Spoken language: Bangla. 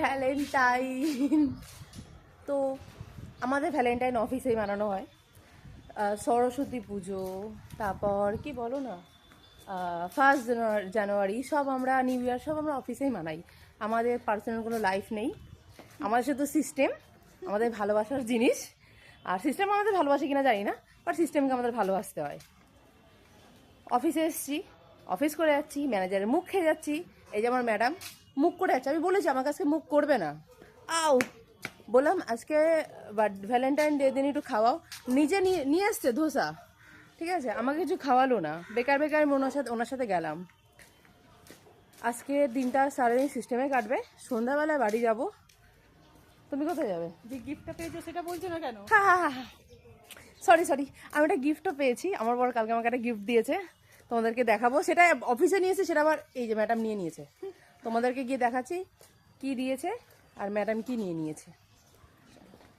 ভ্যালেন্টাইন। তো আমাদের ভ্যালেন্টাইন অফিসেই মানানো হয়। সরস্বতী পুজো, তারপর কি বলো না, 1 জানুয়ারি সব আমরা, নিউ ইয়ার সব আমরা অফিসেই মানাই। আমাদের পার্সোনাল কোনো লাইফ নেই, আমাদের শুধু সিস্টেম আমাদের ভালোবাসার জিনিস। আর সিস্টেম আমাদের ভালোবাসে কিনা জানি না, বাট সিস্টেমকে আমাদের ভালোবাসতে হয়। অফিসে এসেছি, অফিস করে যাচ্ছি, ম্যানেজারের মুখ খেয়ে যাচ্ছি। এই যে আমার ম্যাডাম মুখ করে যাচ্ছে, আমি বলেছি আমার কাছে মুখ করবে না। আউ বললাম আজকে ভ্যালেন্টাইন ডে দিন একটু খাওয়াও, নিজে নিয়ে এসছে ধোসা, ঠিক আছে, আমাকে কিছু খাওয়ালো না। বেকার বেকার আমি ওনার সাথে গেলাম। আজকে দিনটা সারাদিন সিস্টেমে কাটবে, সন্ধ্যাবেলায় বাড়ি যাব। তুমি কোথায় যাবে? যে গিফটটা পেয়েছো সেটা বলছো না কেন? হ্যাঁ, সরি, আমি একটা গিফটও পেয়েছি। আমার বর কালকে আমাকে একটা গিফট দিয়েছে, তোমাদেরকে দেখাবো। সেটা অফিসে নিয়েছে, সেটা আবার এই যে ম্যাডাম নিয়ে নিয়েছে। তোমাদেরকে গিয়ে দেখাচ্ছি কি দিয়েছে আর ম্যাডাম কি নিয়ে নিয়েছে।